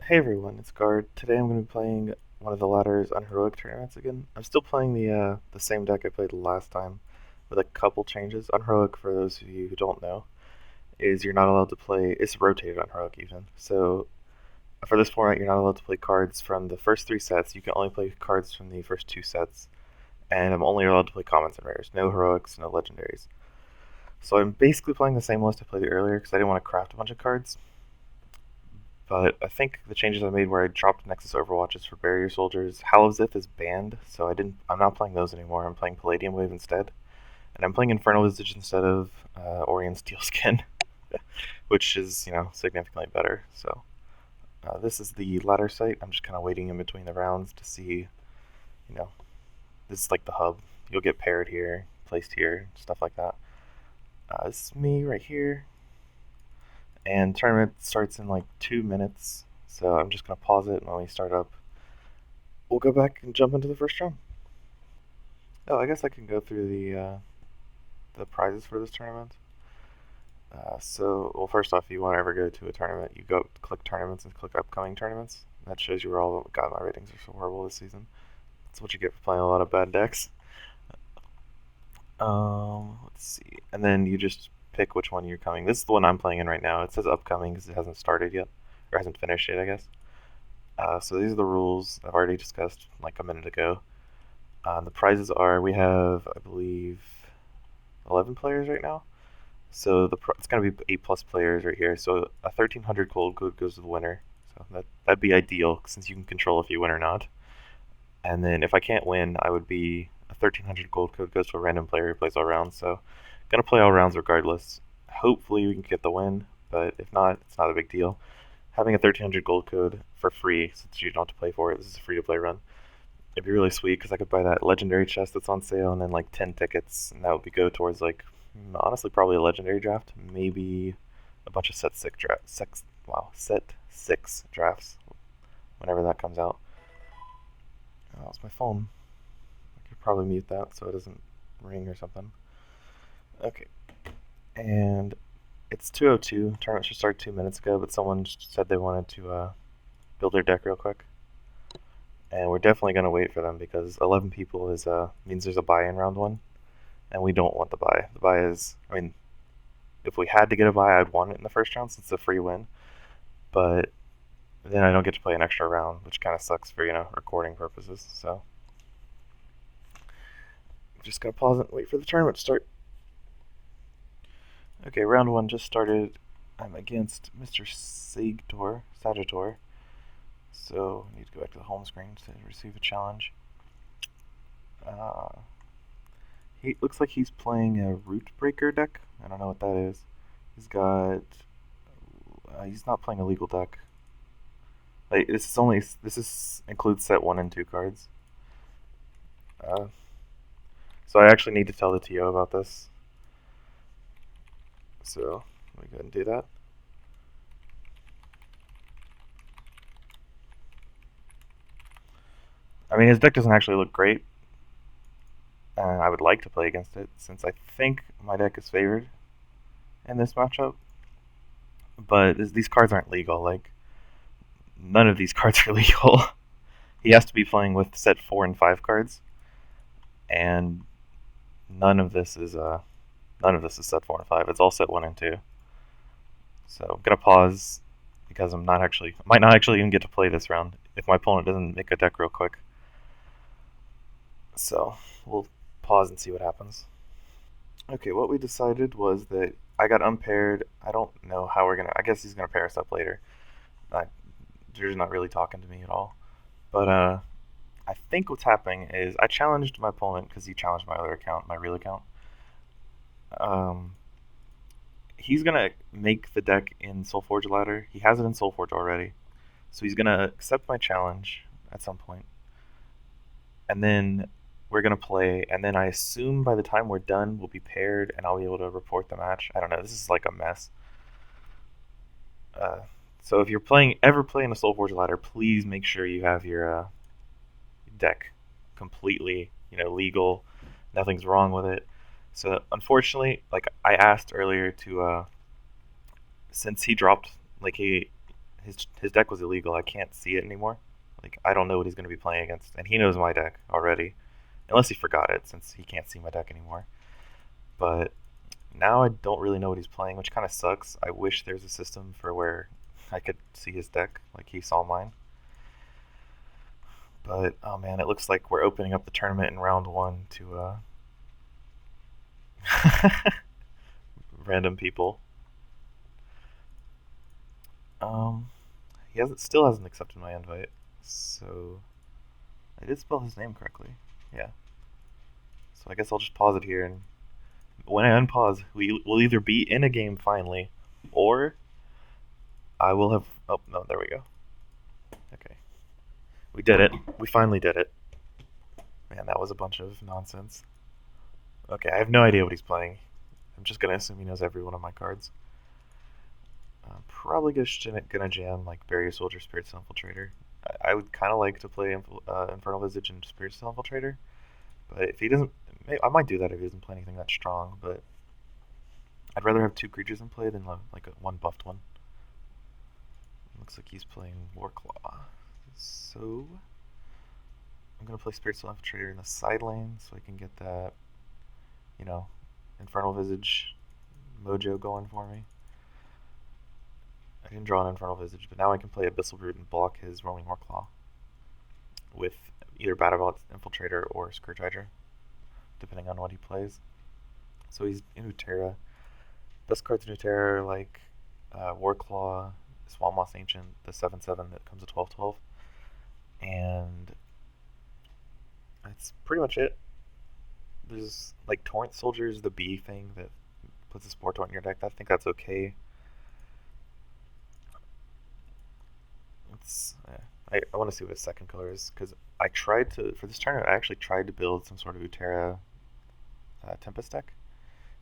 Hey everyone, it's Guard. Today I'm going to be playing one of the ladder's Unheroic tournaments again. I'm still playing the same deck I played last time, with a couple changes. Unheroic, for those of you who don't know, is you're not allowed to play. It's rotated Unheroic even. So for this format, you're not allowed to play cards from the first three sets. You can only play cards from the first two sets, and I'm only allowed to play commons and rares. No heroics, no legendaries. So I'm basically playing the same list I played earlier because I didn't want to craft a bunch of cards. But I think the changes I made where I dropped Nexus Overwatches for Barrier Soldiers, Halazith is banned, so I'm not playing those anymore. I'm playing Palladium Wave instead, and I'm playing Infernal Visage instead of Orion Steelskin, which is significantly better. So this is the ladder site. I'm just kind of waiting in between the rounds to see, you know, this is like the hub. You'll get paired here, placed here, stuff like that. This is me right here, and tournament starts in like 2 minutes. So I'm just gonna pause it, and when we start up, we'll go back and jump into the first round. Oh, I guess I can go through the prizes for this tournament. Well, first off, if you want to ever go to a tournament, you go click tournaments and click upcoming tournaments. That shows you where all. God, my ratings are so horrible this season. That's what you get for playing a lot of bad decks. Let's see, and then you just pick which one you're coming. This is the one I'm playing in right now. It says upcoming because it hasn't started yet, or hasn't finished yet, I guess. So these are the rules I've already discussed like a minute ago. The prizes are we have, I believe, 11 players right now. So it's gonna be 8+ players right here. So a 1,300 gold goes to the winner. So that'd be ideal since you can control if you win or not. And then if I can't win, I would be a 1,300 gold code goes to a random player who plays all rounds. So gonna play all rounds regardless. Hopefully we can get the win, but if not, it's not a big deal. Having a 1,300 gold code for free since you don't have to play for it. This is a free to play run. It'd be really sweet because I could buy that legendary chest that's on sale and then like 10 tickets, and that would be go towards like honestly probably a legendary draft, maybe a bunch of set six drafts whenever that comes out. Oh, that's my phone. I could probably mute that so it doesn't ring or something. Okay, and it's 2:02. Tournament should start 2 minutes ago, but someone just said they wanted to build their deck real quick. And we're definitely going to wait for them because 11 people is means there's a buy in round one, and we don't want the buy. The buy is, I mean, if we had to get a buy, I'd want it in the first round since it's a free win. But then I don't get to play an extra round, which kind of sucks for recording purposes. So I'm just gonna pause it and wait for the tournament to start. Okay, round one just started. I'm against Mr. Sagittor. So I need to go back to the home screen to receive a challenge. Uh, he looks like he's playing a Root Breaker deck. I don't know what that is. He's got. He's not playing a legal deck. Like this is includes set 1 and 2 cards. Uh, so I actually need to tell the TO about this. So let me go ahead and do that. I mean, his deck doesn't actually look great, and I would like to play against it since I think my deck is favored in this matchup. But these cards aren't legal. Like none of these cards are legal. He has to be playing with set 4 and 5 cards, and none of this is set 4 and 5. It's all set 1 and 2. So I'm gonna pause because might not actually even get to play this round if my opponent doesn't make a deck real quick. So we'll pause and see what happens. Okay, what we decided was that I got unpaired. I don't know how we're gonna. I guess he's gonna pair us up later. Drew's not really talking to me at all. But I think what's happening is I challenged my opponent because he challenged my other account, my real account. Um, he's gonna make the deck in Soulforge Ladder. He has it in Soulforge already, so he's gonna accept my challenge at some point, and then we're gonna play. And then I assume by the time we're done, we'll be paired, and I'll be able to report the match. I don't know. This is like a mess. Uh, so if you're ever playing a Soulforge Ladder, please make sure you have your deck completely, legal. Nothing's wrong with it. So unfortunately, like I asked earlier to, since he dropped like his deck was illegal. I can't see it anymore. Like I don't know what he's going to be playing against, and he knows my deck already, unless he forgot it since he can't see my deck anymore. But now I don't really know what he's playing, which kind of sucks. I wish there's a system for where I could see his deck like he saw mine. But oh man, it looks like we're opening up the tournament in round one to random people. Um, he hasn't still hasn't accepted my invite, so I did spell his name correctly. Yeah. So I guess I'll just pause it here, and when I unpause, we will either be in a game finally, or I will have. Oh no, there we go. Okay, we did it. We finally did it. Man, that was a bunch of nonsense. Okay, I have no idea what he's playing. I'm just gonna assume he knows every one of my cards. I'm probably gonna jam like Barrier Soldier, Spirit Steel Infiltrator. I would kind of like to play Infernal Visage and Spirit Steel Infiltrator, but if he doesn't, I might do that if he doesn't play anything that strong. But I'd rather have two creatures in play than like one buffed one. Looks like he's playing Warclaw. So I'm gonna play Spirit Steel Infiltrator in the side lane so I can get that, you know, Infernal Visage mojo going for me. I didn't draw an Infernal Visage, but now I can play Abyssal Brute and block his Rolling Warclaw with either Battlebot Infiltrator or Scourge Hydra, depending on what he plays. So he's in Utera. Best cards in Utera are like Warclaw, Swamp Moss Ancient, the 7/7 that comes at 12/12, and that's pretty much it. There's like Torrent Soldiers, the B thing that puts a Spore Torrent in your deck. I think that's okay. I want to see what his second color is, because I tried to, for this tournament, I actually tried to build some sort of Utera Tempest deck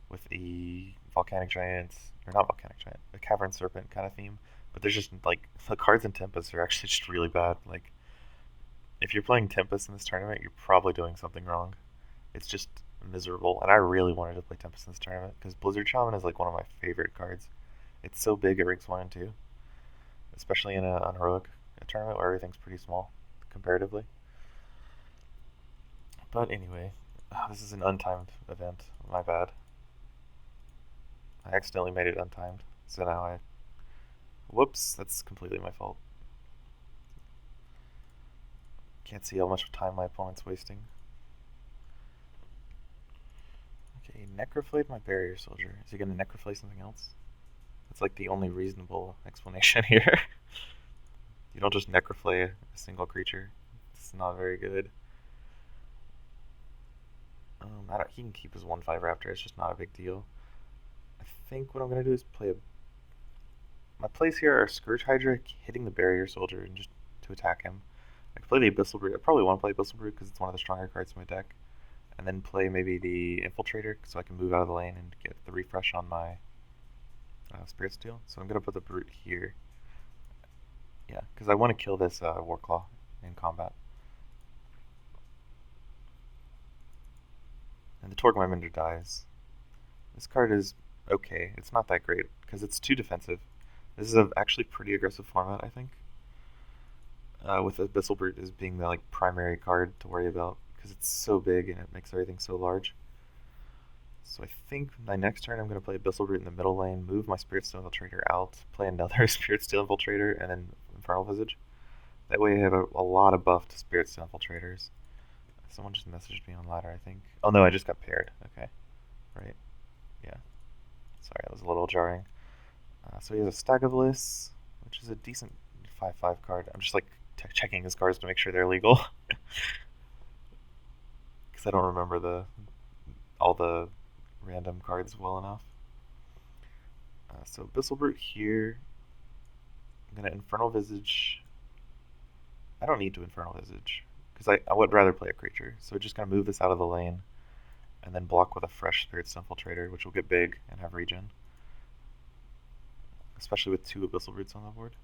with the Volcanic Giants, or not Volcanic Giant, the Cavern Serpent kind of theme, but there's just, like, the cards in Tempest are actually just really bad. Like, if you're playing Tempest in this tournament, you're probably doing something wrong. It's just miserable, and I really wanted to play Tempest in this tournament, because Blizzard Shaman is, like, one of my favorite cards. It's so big at ranks 1 and 2, especially in an Unheroic tournament where everything's pretty small comparatively. But anyway, this is an untimed event. My bad. I accidentally made it untimed, so now I... Whoops, that's completely my fault. Can't see how much time my opponent's wasting. Okay, Necroflate my Barrier Soldier. Is he gonna Necroflate something else? That's like the only reasonable explanation here. You don't just Necroflay a single creature. It's not very good. He can keep his 1/5 Raptor. It's just not a big deal. I think what I'm gonna do is play a. My plays here are Scourge Hydra hitting the Barrier Soldier and just to attack him. I could play the Abyssal Brute. I probably want to play Abyssal Brute because it's one of the stronger cards in my deck, and then play maybe the Infiltrator so I can move out of the lane and get the refresh on my Spirit Steel. So I'm gonna put the Brute here. Yeah, because I want to kill this Warclaw in combat. And the Torgmeister dies. This card is okay. It's not that great because it's too defensive. This is a actually pretty aggressive format, I think. With Abyssal Brute as being the like primary card to worry about because it's so big and it makes everything so large. So I think my next turn I'm going to play Abyssal Brute in the middle lane, move my Spirit Steel Infiltrator out, play another Spirit Steel Infiltrator, and then Infernal Visage. That way I have a lot of buffed Spirit Steel Infiltrators. Someone just messaged me on ladder, I think. Oh no, I just got paired. Okay. Right. Yeah. Sorry, that was a little jarring. So he has a Stagavlis, which is a decent 5/5 card. I'm just like checking his cards to make sure they're legal. Because I don't remember all the random cards well enough. So Abyssal Brute here. I'm going to Infernal Visage. I don't need to Infernal Visage, because I would rather play a creature. So we're just going to move this out of the lane, and then block with a fresh Spirit Steel Infiltrator, which will get big and have regen. Especially with 2 Abyssal Brutes on the board.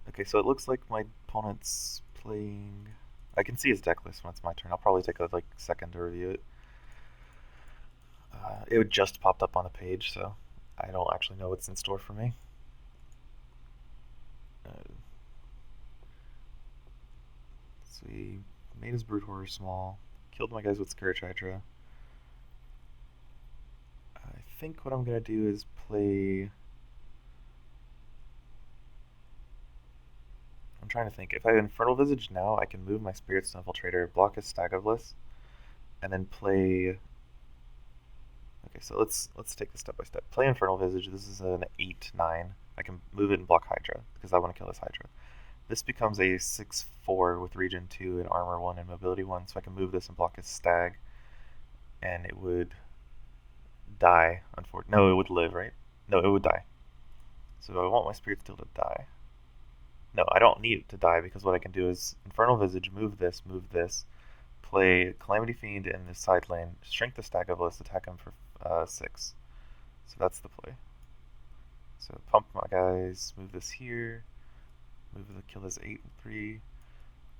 Okay, so it looks like my opponent's playing... I can see his deck list when it's my turn. I'll probably take a second to review it. It just popped up on the page, so I don't actually know what's in store for me. So he made his Brute Horror small, killed my guys with Scourge Hydra. I think what I'm gonna do is play. I'm trying to think. If I Infernal Visage now, I can move my Spirit Infiltrator, block his Stag of Bliss, and then play. Okay, so let's take this step by step. Play Infernal Visage. This is an 8/9. I can move it and block Hydra because I want to kill this Hydra. This becomes a 6/4 with Regen 2 and Armor 1 and Mobility 1, so I can move this and block his Stag, and it would die. Unfortunately, no, it would live, right? No, it would die. So I want my Spirit Steel to die. No, I don't need it to die because what I can do is Infernal Visage, move this, play Calamity Fiend in the side lane, shrink the Stag of Bliss, attack him for 6. So that's the play. So pump my guys, move this here, kill his 8 and 3,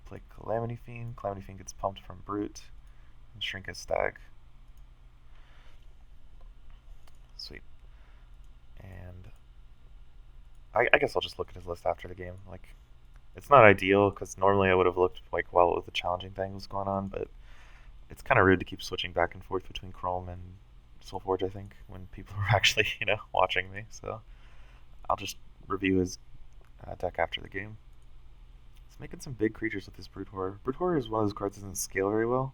play Calamity Fiend. Calamity Fiend gets pumped from Brute, and shrink his Stag. Sweet. And I guess I'll just look at his list after the game. Like, it's not ideal because normally I would have looked like while the challenging thing was going on, but it's kind of rude to keep switching back and forth between Chrome and Soulforge, I think, when people are actually, watching me. So I'll just review his deck after the game. He's making some big creatures with his Brute Horror. Brute Horror is one of those cards that doesn't scale very well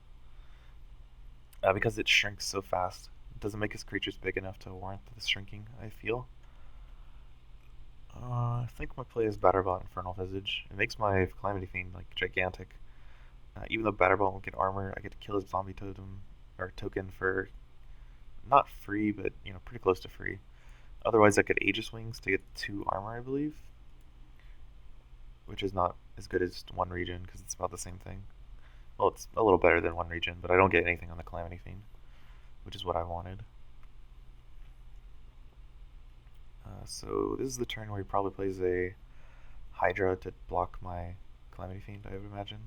because it shrinks so fast. It doesn't make his creatures big enough to warrant the shrinking, I feel. I think my play is Batterbot Infernal Visage. It makes my Calamity Fiend like gigantic. Even though Batterbot won't get armor, I get to kill his zombie totem or token for not free, but pretty close to free. Otherwise, I could Aegis Wings to get 2 armor, I believe, which is not as good as 1 regen because it's about the same thing. Well, it's a little better than 1 regen, but I don't get anything on the Calamity Fiend, which is what I wanted. So this is the turn where he probably plays a Hydra to block my Calamity Fiend, I would imagine.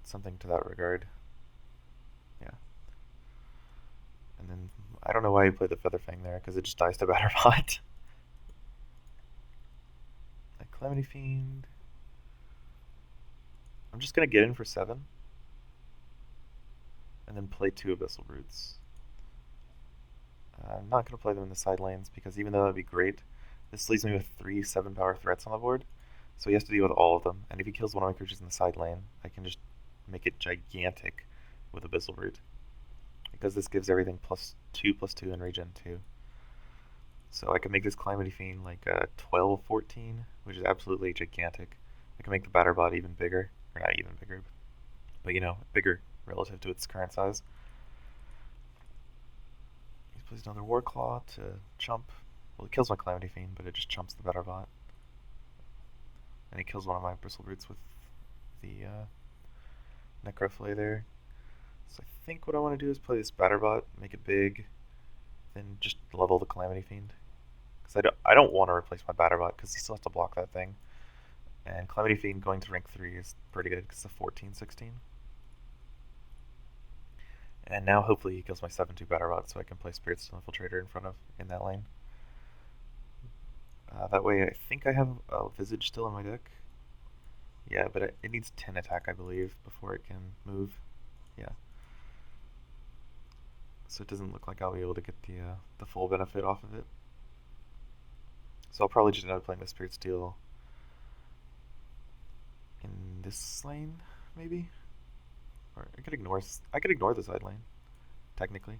Something to that regard. Yeah. And then, I don't know why he played the Feather Fang there, because it just dies to Batterbot. Calamity Fiend. I'm just going to get in for 7. And then play 2 Abyssal Brutes. I'm not going to play them in the side lanes because even though that would be great, this leaves me with 3 7-power threats on the board. So he has to deal with all of them. And if he kills one of my creatures in the side lane, I can just make it gigantic with Abyssal Brute. Because this gives everything +2/+2 in regen 2. So I can make this Calamity Fiend like 12/14, which is absolutely gigantic. I can make the Batterbot even bigger. Or not even bigger, but bigger relative to its current size. Plays another Warclaw to chump. Well, it kills my Calamity Fiend, but it just chumps the Batterbot. And he kills one of my Bristle Roots with the Necroflay there. So I think what I want to do is play this Batterbot, make it big, then just level the Calamity Fiend. Because I don't want to replace my Batterbot, because he still has to block that thing. And Calamity Fiend going to rank 3 is pretty good, because it's a 14/16. And now hopefully he kills my 7/2 Batterbot so I can play Spirit Steel Infiltrator in that lane. That way I think I have a Visage still in my deck. Yeah, but it needs 10 attack, I believe, before it can move. Yeah. So it doesn't look like I'll be able to get the full benefit off of it. So I'll probably just end up playing the Spirit Steel in this lane, maybe? Or I could ignore the side lane, technically.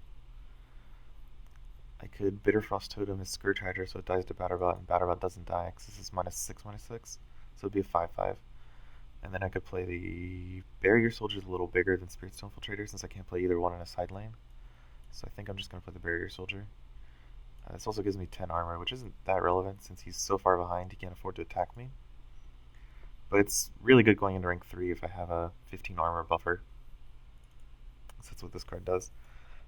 I could Bitterfrost Totem his Scourge Hydra so it dies to Batterbot, and Batterbot doesn't die because this is -6/-6, so it'd be a 5/5. And then I could play the Barrier Soldier a little bigger than Spirit Steel Infiltrator since I can't play either one in a side lane. So I think I'm just going to play the Barrier Soldier. This also gives me 10 armor, which isn't that relevant since he's so far behind he can't afford to attack me. But it's really good going into rank 3 if I have a 15 armor buffer. So that's what this card does.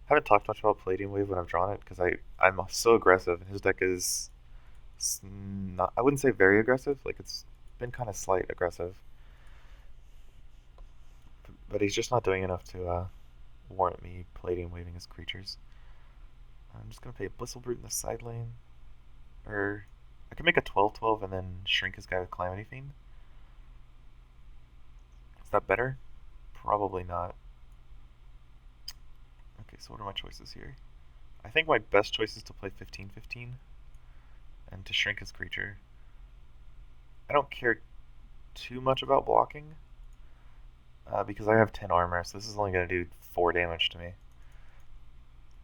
I haven't talked much about Palladium Wave when I've drawn it because I'm so aggressive, and his deck is not, I wouldn't say very aggressive, like it's been kind of slight aggressive. But he's just not doing enough to warrant me Palladium Waving his creatures. I'm just gonna play a Bristle Brute in the side lane. Or I can make a 12/12 and then shrink his guy with Calamity Fiend. Is that better? Probably not. Okay, so what are my choices here? I think my best choice is to play 15/15 and to shrink his creature. I don't care too much about blocking because I have 10 armor, so this is only going to do 4 damage to me.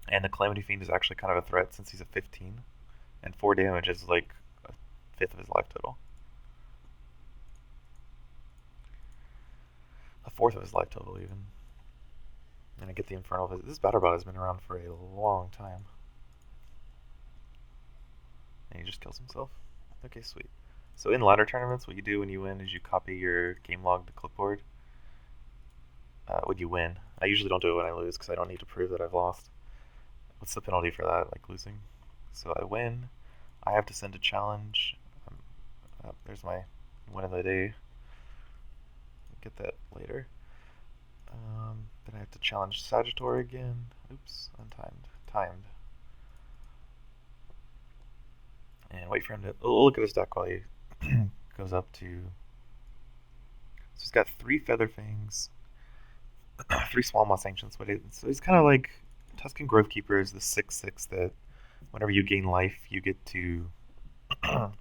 And the Calamity Fiend is actually kind of a threat since he's a 15, and 4 damage is like a fifth of his life total. A fourth of his life total, even. And I get the Infernal Visit. This Battlebot has been around for a long time. And he just kills himself. Okay, sweet. So in ladder tournaments, what you do when you win is you copy your game log to clipboard. When you win. I usually don't do it when I lose because I don't need to prove that I've lost. What's the penalty for that, like losing? So I win. I have to send a challenge. There's my win of the day. Get that later. Then I have to challenge Sagittary again. Oops, untimed. Timed. And wait for him to... Oh, look at his deck while he goes up to... So he's got 3 Feather Fangs, 3 Small Moss Ancients. So he's kind of like... Tusken Grove Keeper is the 6/6 that whenever you gain life, you get to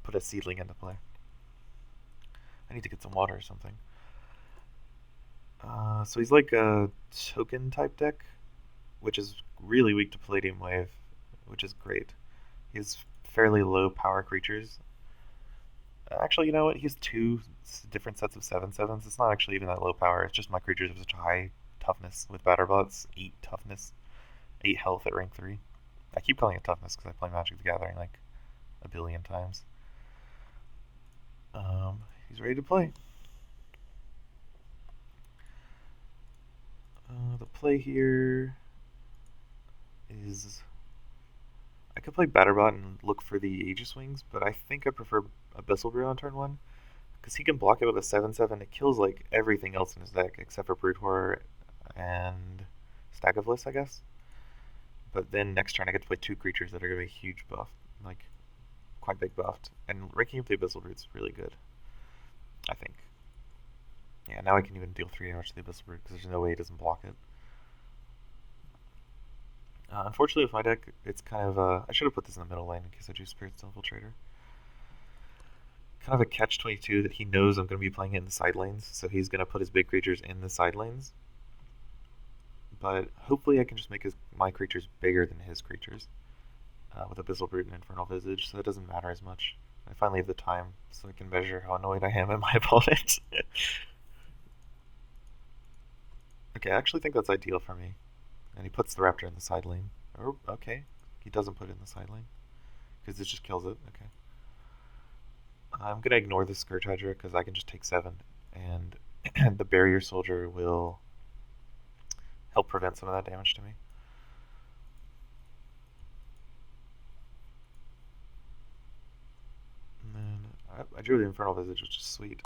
put a seedling into play. I need to get some water or something. So he's like a token type deck, which is really weak to Palladium Wave, which is great. He has fairly low power creatures. Actually, you know what? He has 2 different sets of 7/7s. It's not actually even that low power. It's just my creatures have such a high toughness with Batterbots. 8 toughness, 8 health at rank 3. I keep calling it toughness because I play Magic the Gathering like a billion times. He's ready to play. The play here is I could play Batterbot and look for the Aegis Wings, but I think I prefer Abyssal Brew on turn 1 because he can block it with a 7/7. It kills like everything else in his deck except for Brute Horror and Stag of Bliss, I guess. But then next turn I get to play 2 creatures that are going to be huge buff, like quite big buffed. And ranking up the Abyssal Brute is really good, I think. Yeah, now I can even deal 3 damage to the Abyssal Brute because there's no way he doesn't block it. Unfortunately, with my deck, it's kind of I should have put this in the middle lane in case I do Spirit-Steel Infiltrator. Kind of a catch-22 that he knows I'm going to be playing it in the side lanes, so he's going to put his big creatures in the side lanes. But hopefully I can just make my creatures bigger than his creatures with Abyssal Brute and Infernal Visage, so it doesn't matter as much. I finally have the time, so I can measure how annoyed I am at my opponent. Okay, I actually think that's ideal for me. And he puts the Raptor in the side lane. Oh, okay. He doesn't put it in the side lane. Because it just kills it. Okay. I'm going to ignore the Scourge Hydra because I can just take 7. And the Barrier Soldier will help prevent some of that damage to me. And then I drew the Infernal Visage, which is sweet.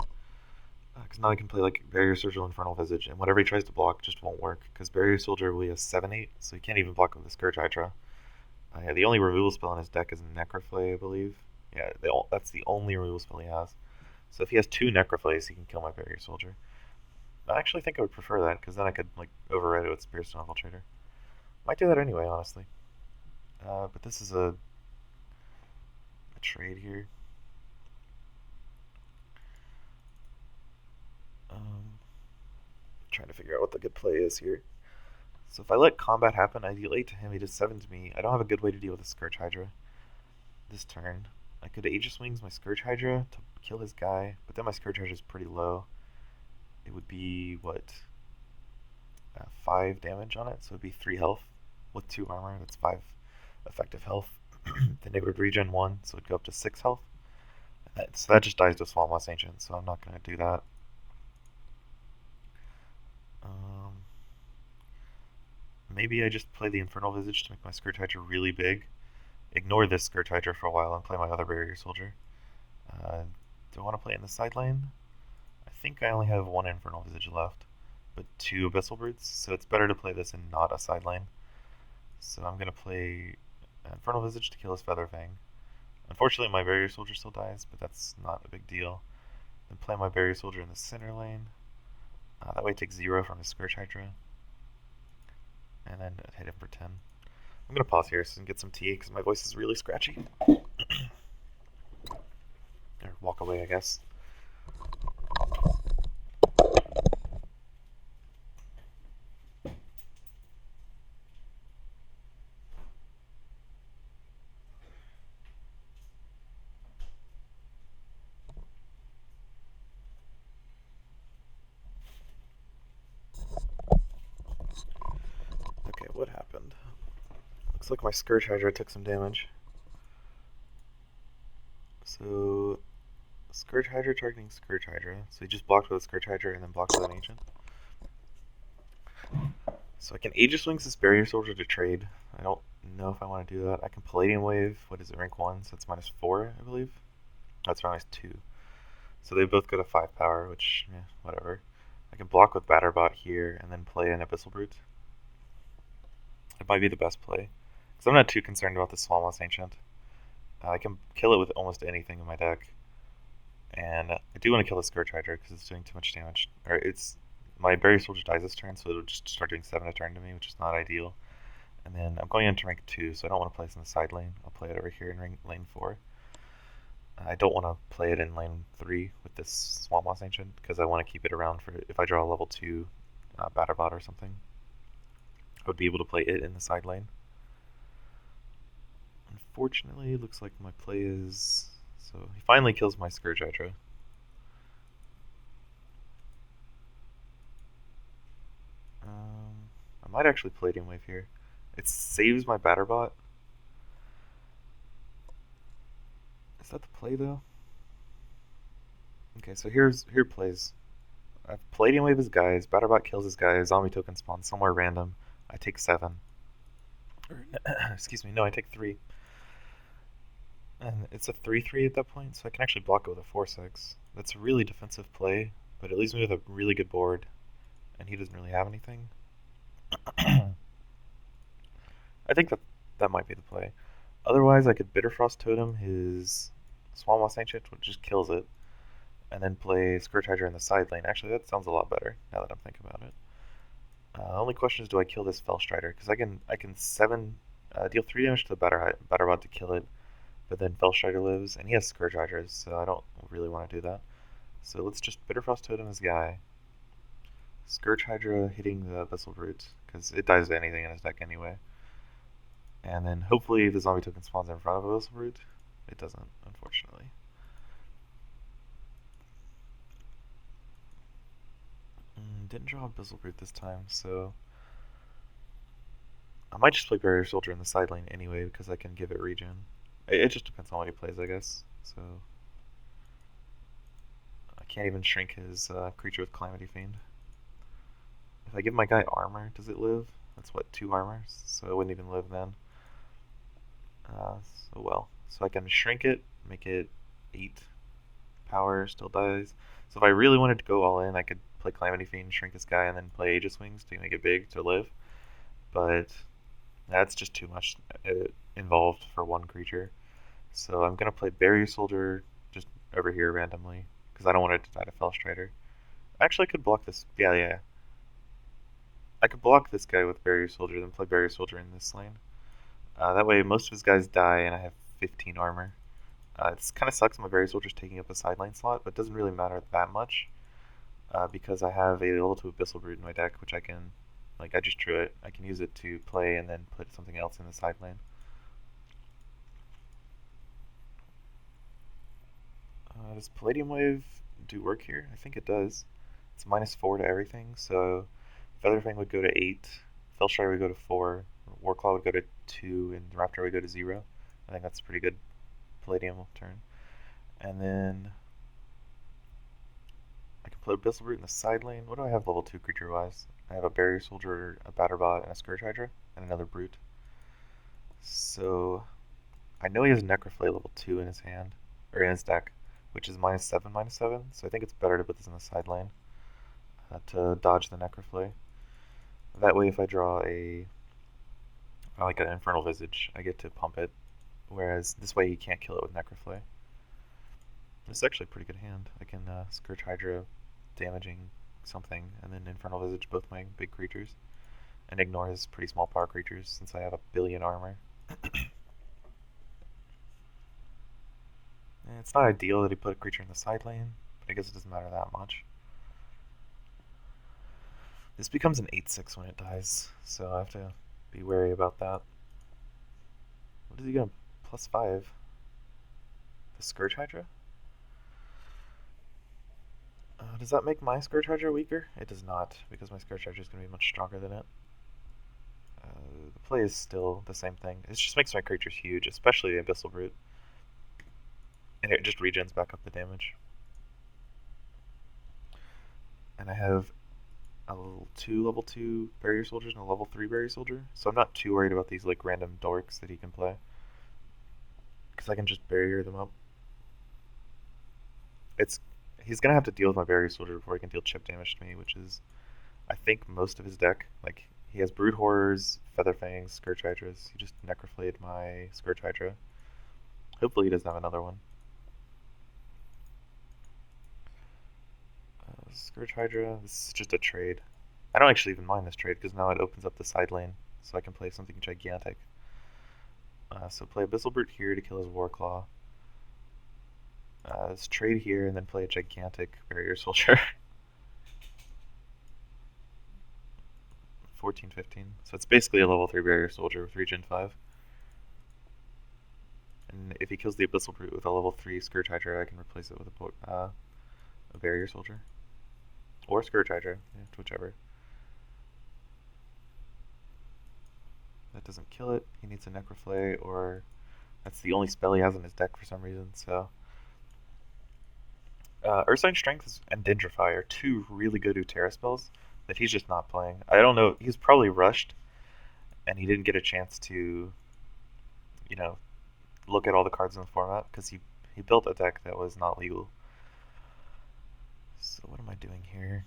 Because now I can play like Barrier Soldier, Infernal Visage, and whatever he tries to block just won't work. Because Barrier Soldier really has 7/8, so he can't even block with the Scourge Hydra. Yeah, the only removal spell in his deck is Necroflay, I believe. Yeah, that's the only removal spell he has. So if he has 2 Necroflays, he can kill my Barrier Soldier. I actually think I would prefer that, because then I could like override it with Spirit-Steel Infiltrator. Might do that anyway, honestly. But this is a trade here. Trying to figure out what the good play is here. So if I let combat happen, I deal 8 to him, he does 7 to me. I don't have a good way to deal with the Scourge Hydra this turn. I could Aegis Wings my Scourge Hydra to kill his guy, but then my Scourge Hydra is pretty low. It would be, what, 5 damage on it, so it would be 3 health with 2 armor. That's 5 effective health. Then it would regen 1, so it would go up to 6 health. So that just dies to Small Moss Ancient, so I'm not going to do that. Maybe I just play the Infernal Visage to make my Scourge Hydra really big. Ignore this Scourge Hydra for a while and play my other Barrier Soldier. Do I want to play in the side lane? I think I only have 1 Infernal Visage left, but 2 Abyssal Brutes, so it's better to play this in not a side lane. So I'm going to play Infernal Visage to kill his Featherfang. Unfortunately, my Barrier Soldier still dies, but that's not a big deal. Then play my Barrier Soldier in the center lane. That way, take 0 from his Scourge Hydra. And then hit him for 10. I'm going to pause here so I can get some tea because my voice is really scratchy. Or walk away, I guess. Okay, what happened? Looks like my Scourge Hydra took some damage. So, Scourge Hydra targeting Scourge Hydra. So he just blocked with a Scourge Hydra and then blocked with an Ancient. So I can Aegis Wings this Barrier Soldier to trade. I don't know if I want to do that. I can Palladium Wave. What is it, rank 1? So it's -4, I believe. That's -2. So they both go to 5 power, which, whatever. I can block with Batterbot here and then play an Abyssal Brute. It might be the best play. Because I'm not too concerned about the Swammoth Ancient. I can kill it with almost anything in my deck. And I do want to kill the Scourge Hydra because it's doing too much damage. Or my Barrier Soldier dies this turn, so it'll just start doing 7 a turn to me, which is not ideal. And then I'm going into rank 2, so I don't want to play this in the side lane. I'll play it over here in lane 4. I don't want to play it in lane 3 with this Swammoth Ancient, because I want to keep it around for if I draw a level 2 Batterbot or something. I would be able to play it in the side lane. Unfortunately, it looks like my play is... So he finally kills my Scourge Hydra. I might actually Palladium Wave here. It saves my Batterbot. Is that the play though? Okay, so here plays. I have Palladium Wave his guys, Batterbot kills his guys, zombie token spawns somewhere random. I take 7. Or, excuse me, no, I take 3. And it's a 3-3 at that point, so I can actually block it with a 4-6. That's a really defensive play, but it leaves me with a really good board, and he doesn't really have anything. I think that might be the play. Otherwise, I could Bitterfrost Totem his Swammoth Ancient, which just kills it, and then play Scourge Hydra in the side lane. Actually, that sounds a lot better, now that I'm thinking about it. The only question is, do I kill this Felstrider? Because I can deal 3 damage to the Batterbot to kill it, but then Felstrider lives, and he has Scourge Hydras, so I don't really want to do that. So let's just Bitterfrost Totem his guy. Scourge Hydra hitting the Abyssal Brute, because it dies to anything in his deck anyway. And then hopefully the zombie token spawns in front of Abyssal Brute. It doesn't, unfortunately. Didn't draw Abyssal Brute this time, so... I might just play Barrier Soldier in the side lane anyway, because I can give it regen. It just depends on what he plays, I guess. So I can't even shrink his creature with Calamity Fiend. If I give my guy armor, does it live? That's what, 2 armor? So it wouldn't even live then. So I can shrink it, make it 8 power, still dies. So if I really wanted to go all in, I could play Calamity Fiend, shrink this guy, and then play Aegis Wings to make it big to live. But that's just too much involved for one creature. So I'm going to play Barrier Soldier just over here randomly, because I don't want it to die to Felstrider. Actually, I could block this. Yeah. I could block this guy with Barrier Soldier, then play Barrier Soldier in this lane. That way, most of his guys die, and I have 15 armor. It kind of sucks my Barrier Soldier's taking up a side lane slot, but it doesn't really matter that much, because I have a level 2 Abyssal Brute in my deck, which I can, I just drew it. I can use it to play and then put something else in the side lane. Does Palladium Wave do work here? I think it does. It's -4 to everything, so Featherfang would go to 8, Felstrider would go to 4, Warclaw would go to 2, and Raptor would go to 0. I think that's a pretty good Palladium turn. And then I can play Abyssal Brute in the side lane. What do I have level 2 creature-wise? I have a Barrier Soldier, a Batterbot, and a Scourge Hydra, and another Brute. So I know he has Necroflay level 2 in his hand, or in his deck, which is -7, so I think it's better to put this in the side lane to dodge the Necroflay. That way, if I draw a I like an Infernal Visage. I get to pump it, whereas this way you can't kill it with Necroflay. This is actually a pretty good hand. I can Scourge Hydra, damaging something, and then Infernal Visage both my big creatures, and ignore his pretty small power creatures since I have a billion armor. It's not ideal that he put a creature in the side lane, but I guess it doesn't matter that much. This becomes an 8/6 when it dies, so I have to be wary about that. What is he gonna +5? The Scourge Hydra? Does that make my Scourge Hydra weaker? It does not, because my Scourge Hydra is going to be much stronger than it. The play is still the same thing. It just makes my creatures huge, especially the Abyssal Brute. And it just regens back up the damage. And I have a level 2 Barrier Soldiers and a level 3 Barrier Soldier, so I'm not too worried about these like random dorks that he can play. Because I can just barrier them up. He's going to have to deal with my Barrier Soldier before he can deal chip damage to me, which is, I think, most of his deck. Like, he has Brood Horrors, Feather Fangs, Scourge Hydras. He just Necroflayed my Scourge Hydra. Hopefully he doesn't have another one. Scourge Hydra, this is just a trade. I don't actually even mind this trade, because now it opens up the side lane, so I can play something gigantic. So play Abyssal Brute here to kill his Warclaw. Let's trade here and then play a gigantic Barrier Soldier. 14, 15. So it's basically a level 3 Barrier Soldier with regen 5. And if he kills the Abyssal Brute with a level 3 Scourge Hydra, I can replace it with a Barrier Soldier. Or Scourge Hydra, yeah, whichever. That doesn't kill it. He needs a Necroflay, or that's the only spell he has in his deck for some reason, so... Ursine Strength and Dendrify are two really good Utera spells that he's just not playing. I don't know, he's probably rushed, and he didn't get a chance to, you know, look at all the cards in the format, because he built a deck that was not legal. So what am I doing here?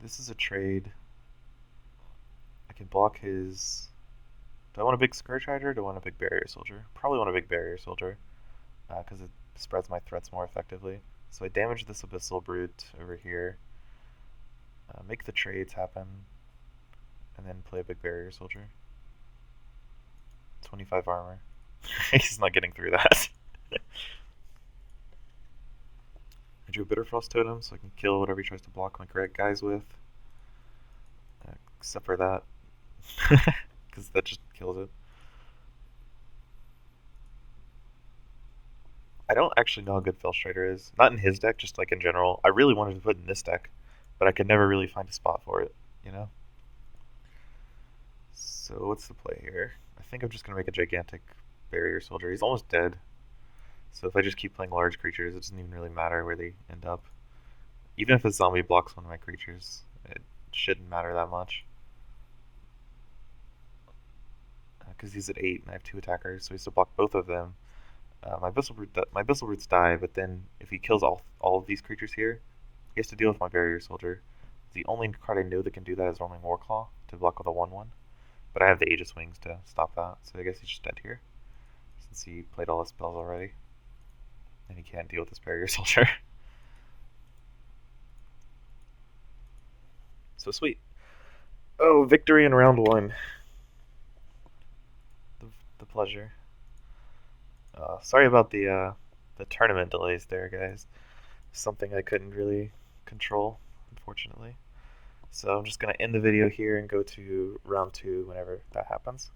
This is a trade. I can block his... Do I want a big Scourge Hydra or do I want a big Barrier Soldier? Probably want a big Barrier Soldier, because it spreads my threats more effectively. So I damage this Abyssal Brute over here, make the trades happen, and then play a big Barrier Soldier. 25 armor. He's not getting through that. I drew a Bitterfrost Totem so I can kill whatever he tries to block my correct guys with. Except for that. Because that just kills it. I don't actually know how good Felstrider is. Not in his deck, just like in general. I really wanted to put in this deck, but I could never really find a spot for it, you know? So what's the play here? I think I'm just going to make a gigantic Barrier Soldier. He's almost dead. So if I just keep playing large creatures, it doesn't even really matter where they end up. Even if a zombie blocks one of my creatures, it shouldn't matter that much. Because he's at 8 and I have 2 attackers, so he has to block both of them. My Abyssal Brutes die, but then if he kills all of these creatures here, he has to deal with my Barrier Soldier. The only card I know that can do that is Roaming Warclaw to block with a 1/1. But I have the Aegis Wings to stop that, so I guess he's just dead here. Since he played all his spells already. And he can't deal with this Barrier Soldier. So sweet. Oh, victory in round 1. The pleasure. Sorry about the tournament delays there, guys. Something I couldn't really control, unfortunately. So I'm just going to end the video here and go to round 2 whenever that happens.